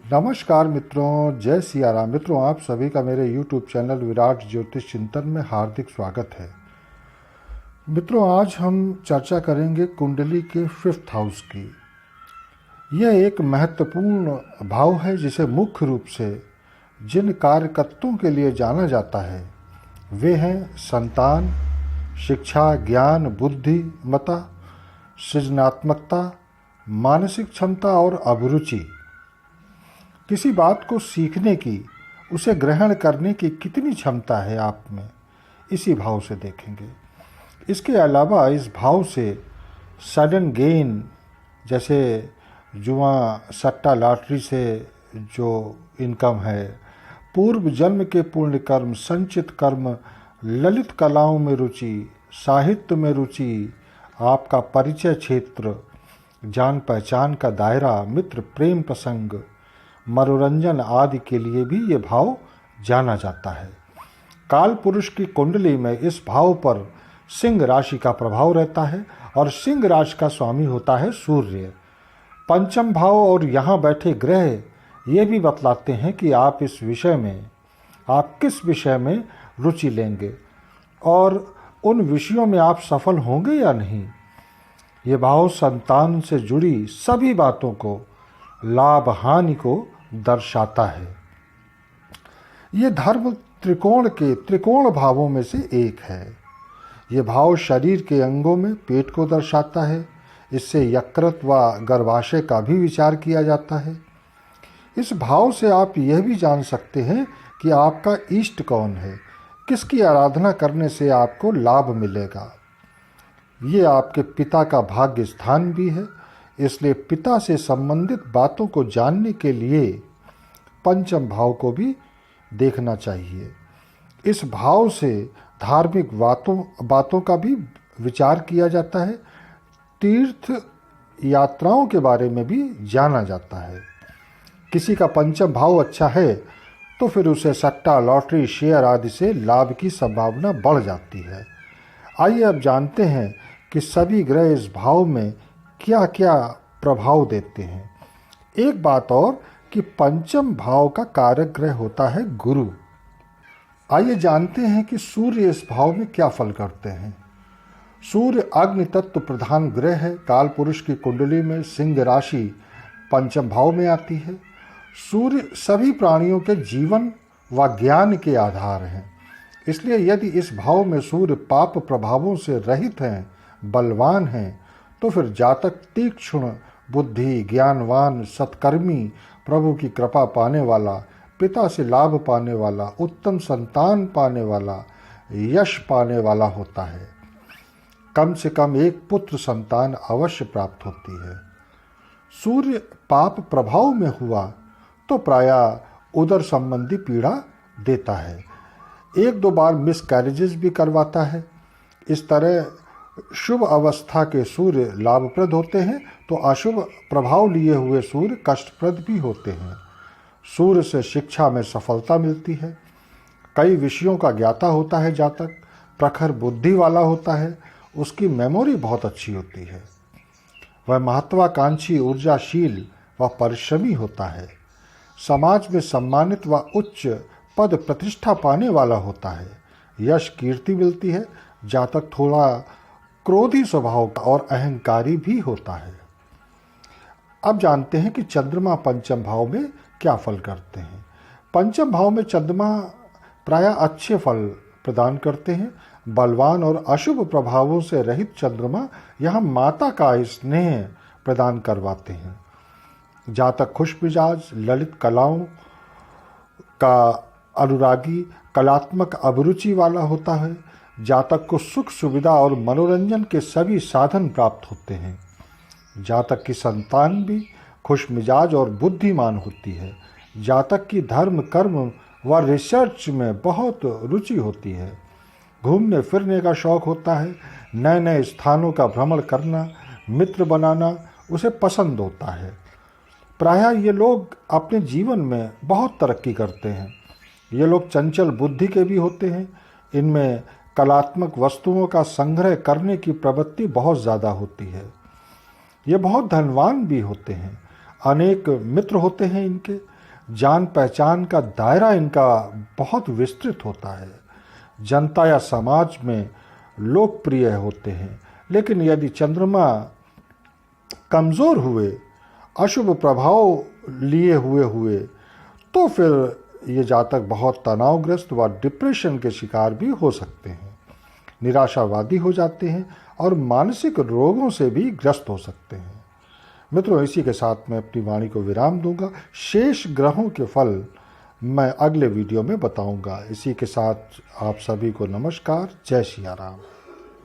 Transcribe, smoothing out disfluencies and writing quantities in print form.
नमस्कार मित्रों, जय सिया राम। मित्रों, आप सभी का मेरे YouTube चैनल विराट ज्योतिष चिंतन में हार्दिक स्वागत है। मित्रों, आज हम चर्चा करेंगे कुंडली के 5th हाउस की। यह एक महत्वपूर्ण भाव है जिसे मुख्य रूप से जिन कार्यकर्ताओं के लिए जाना जाता है वे हैं संतान, शिक्षा, ज्ञान, बुद्धिमत्ता, सृजनात्मकता, मानसिक क्षमता और अभिरुचि। किसी बात को सीखने की, उसे ग्रहण करने की कितनी क्षमता है आप में, इसी भाव से देखेंगे। इसके अलावा इस भाव से सडन गेन, जैसे जुआ, सट्टा, लॉटरी से जो इनकम है, पूर्व जन्म के पुण्य कर्म, संचित कर्म, ललित कलाओं में रुचि, साहित्य में रुचि, आपका परिचय क्षेत्र, जान पहचान का दायरा, मित्र, प्रेम प्रसंग, मनोरंजन आदि के लिए भी ये भाव जाना जाता है। काल पुरुष की कुंडली में इस भाव पर सिंह राशि का प्रभाव रहता है और सिंह राशि का स्वामी होता है सूर्य। पंचम भाव और यहाँ बैठे ग्रह ये भी बतलाते हैं कि आप किस विषय में रुचि लेंगे और उन विषयों में आप सफल होंगे या नहीं। ये भाव संतान से जुड़ी सभी बातों को, लाभ हानि को दर्शाता है। ये धर्म त्रिकोण के त्रिकोण भावों में से एक है। ये भाव शरीर के अंगों में पेट को दर्शाता है। इससे यकृत व गर्भाशय का भी विचार किया जाता है। इस भाव से आप यह भी जान सकते हैं कि आपका इष्ट कौन है, किसकी आराधना करने से आपको लाभ मिलेगा। ये आपके पिता का भाग्य स्थान भी है, इसलिए पिता से संबंधित बातों को जानने के लिए पंचम भाव को भी देखना चाहिए। इस भाव से धार्मिक बातों का भी विचार किया जाता है। तीर्थ यात्राओं के बारे में भी जाना जाता है। किसी का पंचम भाव अच्छा है तो फिर उसे सट्टा, लॉटरी, शेयर आदि से लाभ की संभावना बढ़ जाती है। आइए अब जानते हैं कि सभी ग्रह इस भाव में क्या क्या प्रभाव देते हैं। एक बात और कि पंचम भाव का कारक ग्रह होता है गुरु। आइए जानते हैं कि सूर्य इस भाव में क्या फल करते हैं। सूर्य अग्नि तत्व प्रधान ग्रह है। काल पुरुष की कुंडली में सिंह राशि पंचम भाव में आती है। सूर्य सभी प्राणियों के जीवन व ज्ञान के आधार हैं। इसलिए यदि इस भाव में सूर्य पाप प्रभावों से रहित हैं, बलवान हैं, तो फिर जातक तीक्ष्ण बुद्धि, ज्ञानवान, सत्कर्मी, प्रभु की कृपा पाने वाला, पिता से लाभ पाने वाला, उत्तम संतान पाने वाला, यश पाने वाला होता है। कम से कम एक पुत्र संतान अवश्य प्राप्त होती है। सूर्य पाप प्रभाव में हुआ तो प्रायः उदर संबंधी पीड़ा देता है। 1-2 बार मिसकैरेजेस भी करवाता है। इस तरह शुभ अवस्था के सूर्य लाभप्रद होते हैं तो अशुभ प्रभाव लिए हुए सूर्य कष्टप्रद भी होते हैं। सूर्य से शिक्षा में सफलता मिलती है। कई विषयों का ज्ञाता होता है जातक। प्रखर बुद्धि वाला होता है। उसकी मेमोरी बहुत अच्छी होती है। वह महत्वाकांक्षी, ऊर्जाशील व परिश्रमी होता है। समाज में सम्मानित व उच्च पद प्रतिष्ठा पाने वाला होता है। यश कीर्ति मिलती है। जातक थोड़ा क्रोधी स्वभाव का और अहंकारी भी होता है। अब जानते हैं कि चंद्रमा पंचम भाव में क्या फल करते हैं। पंचम भाव में चंद्रमा प्रायः अच्छे फल प्रदान करते हैं। बलवान और अशुभ प्रभावों से रहित चंद्रमा यहाँ माता का स्नेह प्रदान करवाते हैं। जातक खुश मिजाज, ललित कलाओं का अनुरागी, कलात्मक अभिरुचि वाला होता है। जातक को सुख सुविधा और मनोरंजन के सभी साधन प्राप्त होते हैं। जातक की संतान भी खुश मिजाज और बुद्धिमान होती है। जातक की धर्म, कर्म व रिसर्च में बहुत रुचि होती है। घूमने फिरने का शौक होता है। नए नए स्थानों का भ्रमण करना, मित्र बनाना उसे पसंद होता है। प्रायः ये लोग अपने जीवन में बहुत तरक्की करते हैं। ये लोग चंचल बुद्धि के भी होते हैं। इनमें कलात्मक वस्तुओं का संग्रह करने की प्रवृत्ति बहुत ज़्यादा होती है। ये बहुत धनवान भी होते हैं। अनेक मित्र होते हैं इनके। जान पहचान का दायरा इनका बहुत विस्तृत होता है। जनता या समाज में लोकप्रिय होते हैं, लेकिन यदि चंद्रमा कमज़ोर हुए, अशुभ प्रभाव लिए हुए तो फिर ये जातक बहुत तनावग्रस्त व डिप्रेशन के शिकार भी हो सकते हैं, निराशावादी हो जाते हैं और मानसिक रोगों से भी ग्रस्त हो सकते हैं। मित्रों, इसी के साथ मैं अपनी वाणी को विराम दूंगा। शेष ग्रहों के फल मैं अगले वीडियो में बताऊंगा। इसी के साथ आप सभी को नमस्कार। जय सिया राम।